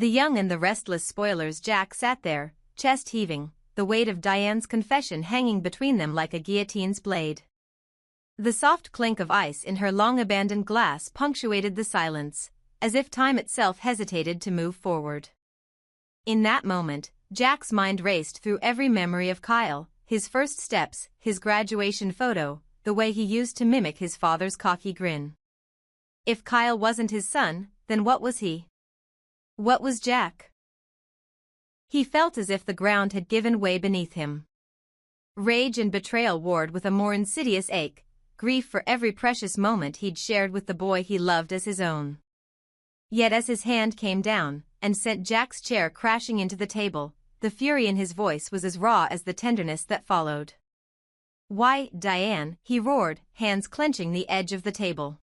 The young and the restless spoilers. Jack sat there, chest heaving, the weight of Diane's confession hanging between them like a guillotine's blade. The soft clink of ice in her long-abandoned glass punctuated the silence, as if time itself hesitated to move forward. In that moment, Jack's mind raced through every memory of Kyle, his first steps, his graduation photo, the way he used to mimic his father's cocky grin. If Kyle wasn't his son, then what was he? What was Jack? He felt as if the ground had given way beneath him. Rage and betrayal warred with a more insidious ache, grief for every precious moment he'd shared with the boy he loved as his own. Yet as his hand came down, and sent Jack's chair crashing into the table, the fury in his voice was as raw as the tenderness that followed. "Why, Diane," he roared, hands clenching the edge of the table.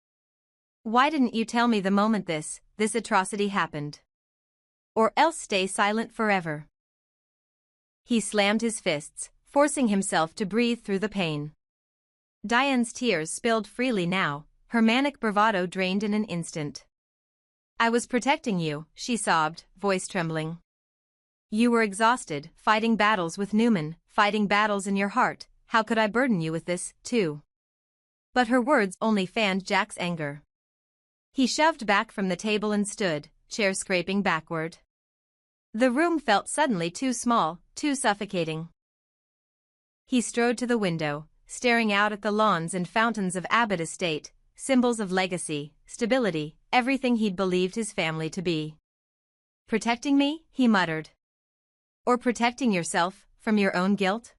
"Why didn't you tell me the moment this atrocity happened? Or else stay silent forever." He slammed his fists, forcing himself to breathe through the pain. Diane's tears spilled freely now, her manic bravado drained in an instant. "I was protecting you," she sobbed, voice trembling. "You were exhausted, fighting battles with Newman, fighting battles in your heart. How could I burden you with this, too?" But her words only fanned Jack's anger. He shoved back from the table and stood, chair scraping backward. The room felt suddenly too small, too suffocating. He strode to the window, staring out at the lawns and fountains of Abbott Estate, symbols of legacy, stability, everything he'd believed his family to be. "Protecting me?" he muttered. "Or protecting yourself, from your own guilt?"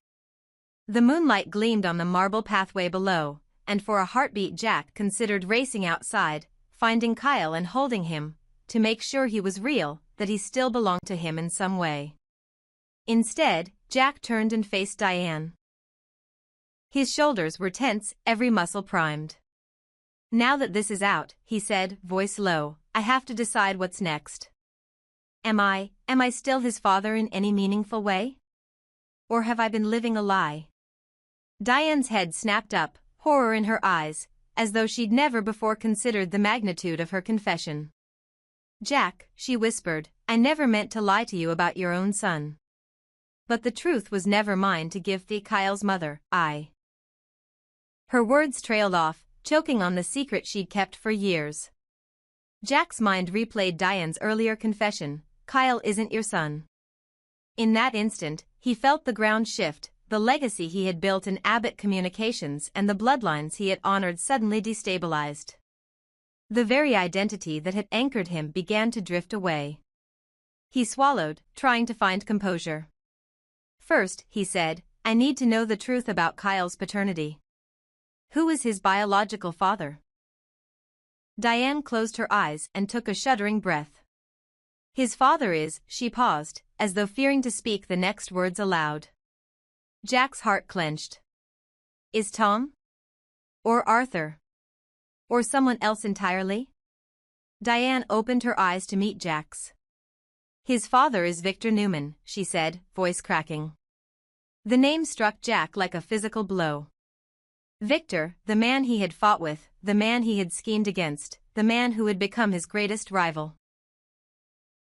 The moonlight gleamed on the marble pathway below, and for a heartbeat Jack considered racing outside, finding Kyle and holding him, to make sure he was real, that he still belonged to him in some way. Instead, Jack turned and faced Diane. His shoulders were tense, every muscle primed. "Now that this is out," he said, voice low, "I have to decide what's next. Am I still his father in any meaningful way? Or have I been living a lie?" Diane's head snapped up, horror in her eyes, as though she'd never before considered the magnitude of her confession. "Jack," she whispered, "I never meant to lie to you about your own son. But the truth was never mine to give to Kyle's mother, Her words trailed off, choking on the secret she'd kept for years. Jack's mind replayed Diane's earlier confession, "Kyle isn't your son." In that instant, he felt the ground shift, the legacy he had built in Abbott Communications and the bloodlines he had honored suddenly destabilized. The very identity that had anchored him began to drift away. He swallowed, trying to find composure. "First," he said, "I need to know the truth about Kyle's paternity. Who is his biological father?" Diane closed her eyes and took a shuddering breath. "His father is," she paused, as though fearing to speak the next words aloud. Jack's heart clenched. "Is Tom? Or Arthur? Or someone else entirely?" Diane opened her eyes to meet Jack's. "His father is Victor Newman," she said, voice cracking. The name struck Jack like a physical blow. Victor, the man he had fought with, the man he had schemed against, the man who had become his greatest rival.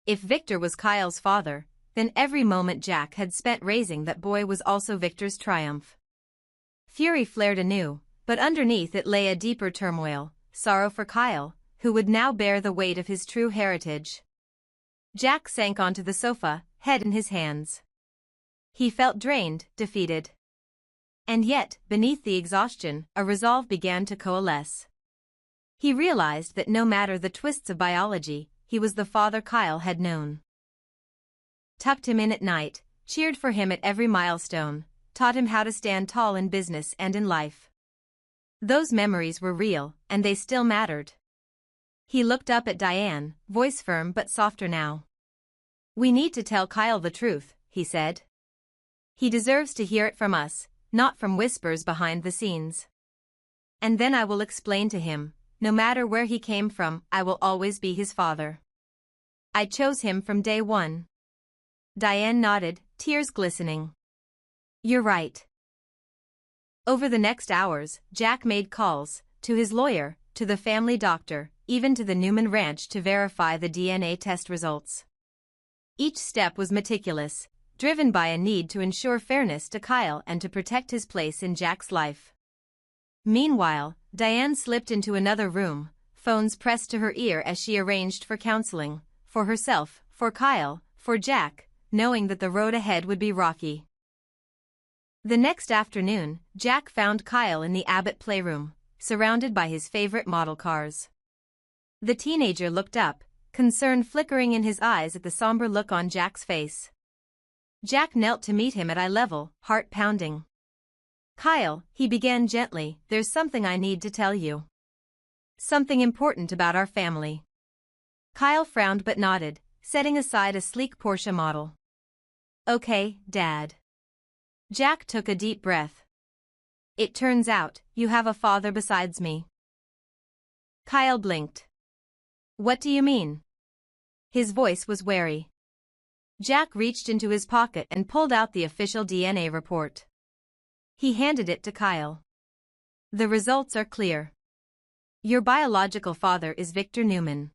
If Victor was Kyle's father, then every moment Jack had spent raising that boy was also Victor's triumph. Fury flared anew, but underneath it lay a deeper turmoil, sorrow for Kyle, who would now bear the weight of his true heritage. Jack sank onto the sofa, head in his hands. He felt drained, defeated. And yet, beneath the exhaustion, a resolve began to coalesce. He realized that no matter the twists of biology, he was the father Kyle had known. Tucked him in at night, cheered for him at every milestone, taught him how to stand tall in business and in life. Those memories were real, and they still mattered. He looked up at Diane, voice firm but softer now. "We need to tell Kyle the truth," he said. "He deserves to hear it from us, not from whispers behind the scenes. And then I will explain to him, no matter where he came from, I will always be his father. I chose him from day one." Diane nodded, tears glistening. "You're right." Over the next hours, Jack made calls, to his lawyer, to the family doctor, even to the Newman Ranch to verify the DNA test results. Each step was meticulous, driven by a need to ensure fairness to Kyle and to protect his place in Jack's life. Meanwhile, Diane slipped into another room, phones pressed to her ear as she arranged for counseling, for herself, for Kyle, for Jack, knowing that the road ahead would be rocky. The next afternoon, Jack found Kyle in the Abbott playroom, surrounded by his favorite model cars. The teenager looked up, concern flickering in his eyes at the somber look on Jack's face. Jack knelt to meet him at eye level, heart pounding. "Kyle," he began gently, "there's something I need to tell you. Something important about our family." Kyle frowned but nodded, setting aside a sleek Porsche model. "Okay, Dad." Jack took a deep breath. "It turns out, you have a father besides me." Kyle blinked. "What do you mean?" His voice was wary. Jack reached into his pocket and pulled out the official DNA report. He handed it to Kyle. "The results are clear. Your biological father is Victor Newman."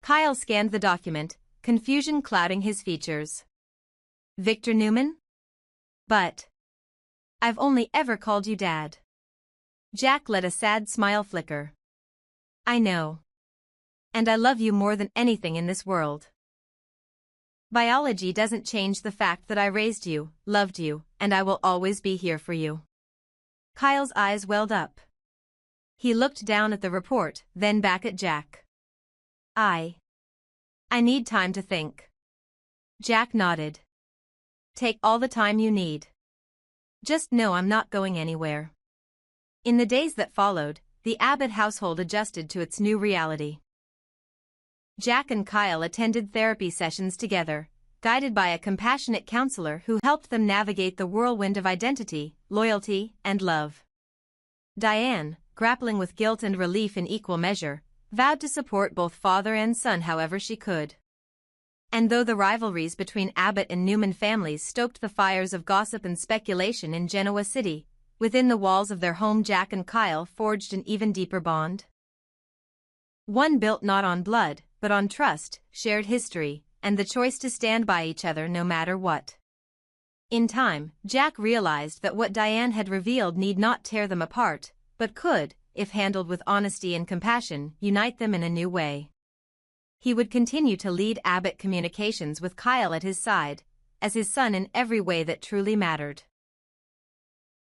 Kyle scanned the document, confusion clouding his features. "Victor Newman? But I've only ever called you Dad." Jack let a sad smile flicker. "I know. And I love you more than anything in this world. Biology doesn't change the fact that I raised you, loved you, and I will always be here for you." Kyle's eyes welled up. He looked down at the report, then back at Jack. I need time to think." Jack nodded. "Take all the time you need. Just know I'm not going anywhere." In the days that followed, the Abbott household adjusted to its new reality. Jack and Kyle attended therapy sessions together, guided by a compassionate counselor who helped them navigate the whirlwind of identity, loyalty, and love. Diane, grappling with guilt and relief in equal measure, vowed to support both father and son however she could. And though the rivalries between Abbott and Newman families stoked the fires of gossip and speculation in Genoa City, within the walls of their home Jack and Kyle forged an even deeper bond. One built not on blood, but on trust, shared history, and the choice to stand by each other no matter what. In time, Jack realized that what Diane had revealed need not tear them apart, but could, if handled with honesty and compassion, unite them in a new way. He would continue to lead Abbott Communications with Kyle at his side, as his son in every way that truly mattered.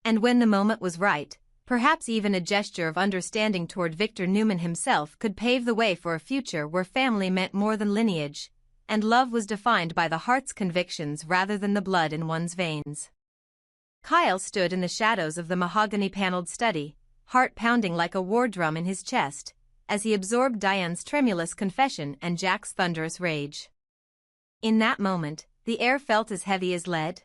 And when the moment was right, perhaps even a gesture of understanding toward Victor Newman himself could pave the way for a future where family meant more than lineage, and love was defined by the heart's convictions rather than the blood in one's veins. Kyle stood in the shadows of the mahogany-paneled study, heart pounding like a war drum in his chest, as he absorbed Diane's tremulous confession and Jack's thunderous rage. In that moment, the air felt as heavy as lead.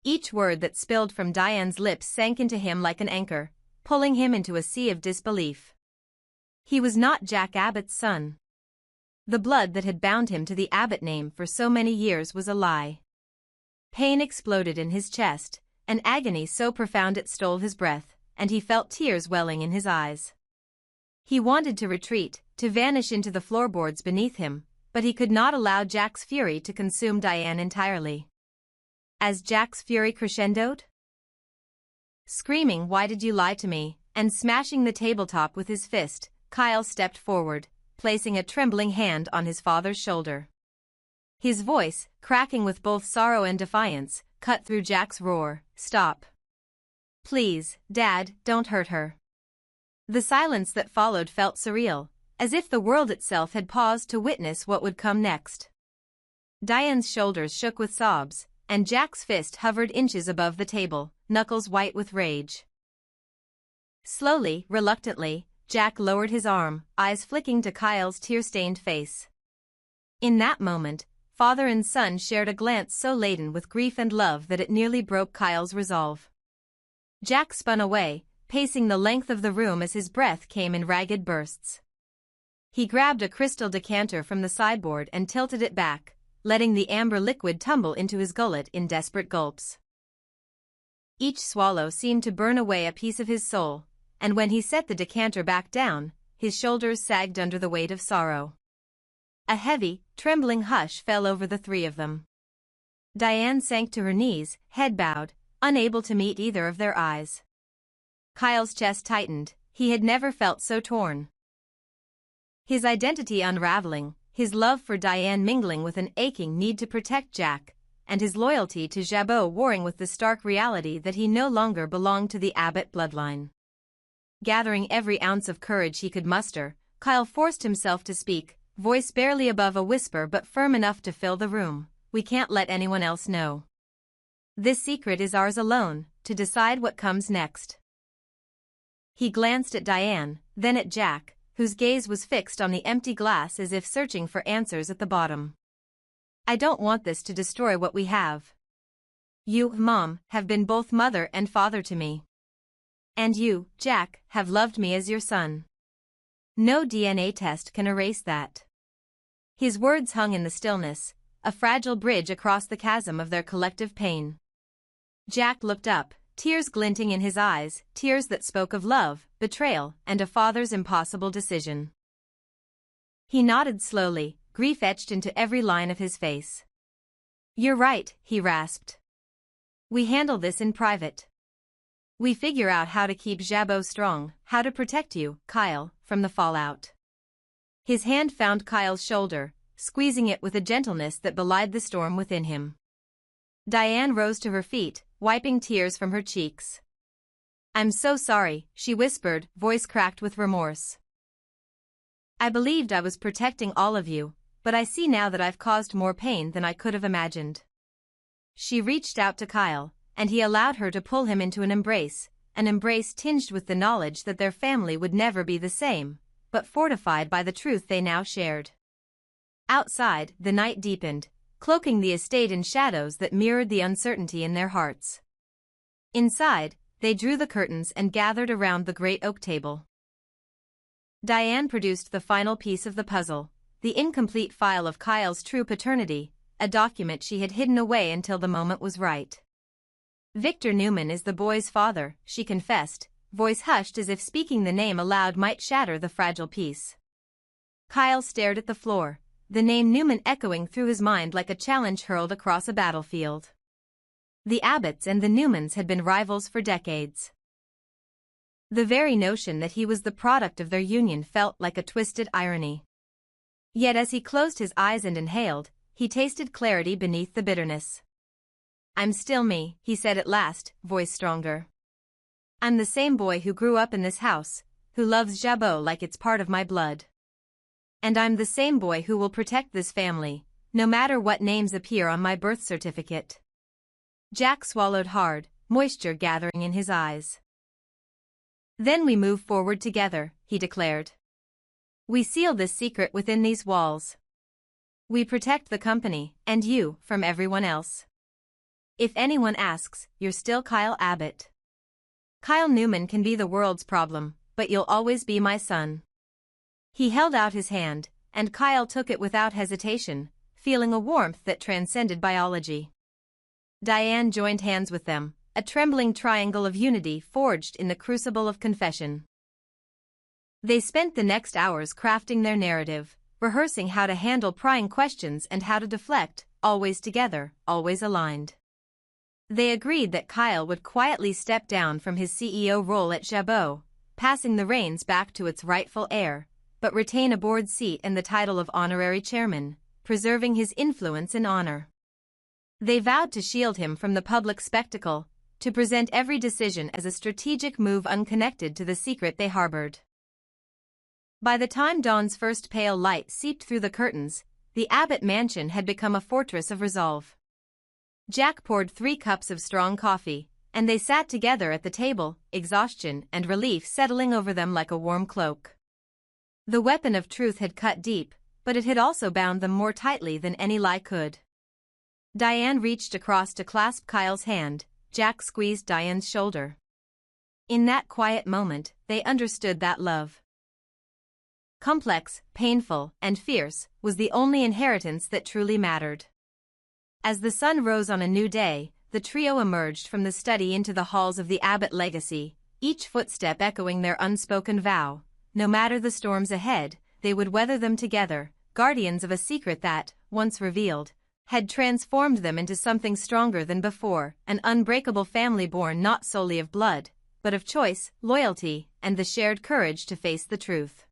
Each word that spilled from Diane's lips sank into him like an anchor, pulling him into a sea of disbelief. He was not Jack Abbott's son. The blood that had bound him to the Abbott name for so many years was a lie. Pain exploded in his chest, an agony so profound it stole his breath, and he felt tears welling in his eyes. He wanted to retreat, to vanish into the floorboards beneath him, but he could not allow Jack's fury to consume Diane entirely. As Jack's fury crescendoed, screaming, "Why did you lie to me?" and smashing the tabletop with his fist, Kyle stepped forward, placing a trembling hand on his father's shoulder. His voice, cracking with both sorrow and defiance, cut through Jack's roar, "Stop. Please, Dad, don't hurt her." The silence that followed felt surreal, as if the world itself had paused to witness what would come next. Diane's shoulders shook with sobs, and Jack's fist hovered inches above the table, knuckles white with rage. Slowly, reluctantly, Jack lowered his arm, eyes flicking to Kyle's tear-stained face. In that moment, father and son shared a glance so laden with grief and love that it nearly broke Kyle's resolve. Jack spun away, pacing the length of the room as his breath came in ragged bursts. He grabbed a crystal decanter from the sideboard and tilted it back, letting the amber liquid tumble into his gullet in desperate gulps. Each swallow seemed to burn away a piece of his soul, and when he set the decanter back down, his shoulders sagged under the weight of sorrow. A heavy, trembling hush fell over the three of them. Diane sank to her knees, head bowed, unable to meet either of their eyes. Kyle's chest tightened. He had never felt so torn. His identity unraveling, his love for Diane mingling with an aching need to protect Jack, and his loyalty to Jabot warring with the stark reality that he no longer belonged to the Abbott bloodline. Gathering every ounce of courage he could muster, Kyle forced himself to speak, voice barely above a whisper but firm enough to fill the room. We can't let anyone else know. This secret is ours alone, to decide what comes next. He glanced at Diane, then at Jack, whose gaze was fixed on the empty glass as if searching for answers at the bottom. I don't want this to destroy what we have. You, Mom, have been both mother and father to me. And you, Jack, have loved me as your son. No DNA test can erase that. His words hung in the stillness, a fragile bridge across the chasm of their collective pain. Jack looked up, tears glinting in his eyes, tears that spoke of love, betrayal, and a father's impossible decision. He nodded slowly, grief etched into every line of his face. You're right, he rasped. We handle this in private. We figure out how to keep Jabot strong, how to protect you, Kyle, from the fallout. His hand found Kyle's shoulder, squeezing it with a gentleness that belied the storm within him. Diane rose to her feet, wiping tears from her cheeks. I'm so sorry, she whispered, voice cracked with remorse. I believed I was protecting all of you, but I see now that I've caused more pain than I could have imagined. She reached out to Kyle, and he allowed her to pull him into an embrace tinged with the knowledge that their family would never be the same, but fortified by the truth they now shared. Outside, the night deepened, cloaking the estate in shadows that mirrored the uncertainty in their hearts. Inside, they drew the curtains and gathered around the great oak table. Diane produced the final piece of the puzzle, the incomplete file of Kyle's true paternity, a document she had hidden away until the moment was right. Victor Newman is the boy's father, she confessed, voice hushed as if speaking the name aloud might shatter the fragile peace. Kyle stared at the floor, the name Newman echoing through his mind like a challenge hurled across a battlefield. The Abbotts and the Newmans had been rivals for decades. The very notion that he was the product of their union felt like a twisted irony. Yet as he closed his eyes and inhaled, he tasted clarity beneath the bitterness. I'm still me, he said at last, voice stronger. I'm the same boy who grew up in this house, who loves Jabot like it's part of my blood. And I'm the same boy who will protect this family, no matter what names appear on my birth certificate. Jack swallowed hard, moisture gathering in his eyes. Then we move forward together, he declared. We seal this secret within these walls. We protect the company, and you, from everyone else. If anyone asks, you're still Kyle Abbott. Kyle Newman can be the world's problem, but you'll always be my son. He held out his hand, and Kyle took it without hesitation, feeling a warmth that transcended biology. Diane joined hands with them, a trembling triangle of unity forged in the crucible of confession. They spent the next hours crafting their narrative, rehearsing how to handle prying questions and how to deflect, always together, always aligned. They agreed that Kyle would quietly step down from his CEO role at Jabot, passing the reins back to its rightful heir, but retain a board seat and the title of honorary chairman, preserving his influence and honor. They vowed to shield him from the public spectacle, to present every decision as a strategic move unconnected to the secret they harbored. By the time dawn's first pale light seeped through the curtains, the Abbott mansion had become a fortress of resolve. Jack poured 3 cups of strong coffee, and they sat together at the table, exhaustion and relief settling over them like a warm cloak. The weapon of truth had cut deep, but it had also bound them more tightly than any lie could. Diane reached across to clasp Kyle's hand, Jack squeezed Diane's shoulder. In that quiet moment, they understood that love, complex, painful, and fierce, was the only inheritance that truly mattered. As the sun rose on a new day, the trio emerged from the study into the halls of the Abbott legacy, each footstep echoing their unspoken vow. No matter the storms ahead, they would weather them together, guardians of a secret that, once revealed, had transformed them into something stronger than before, an unbreakable family born not solely of blood, but of choice, loyalty, and the shared courage to face the truth.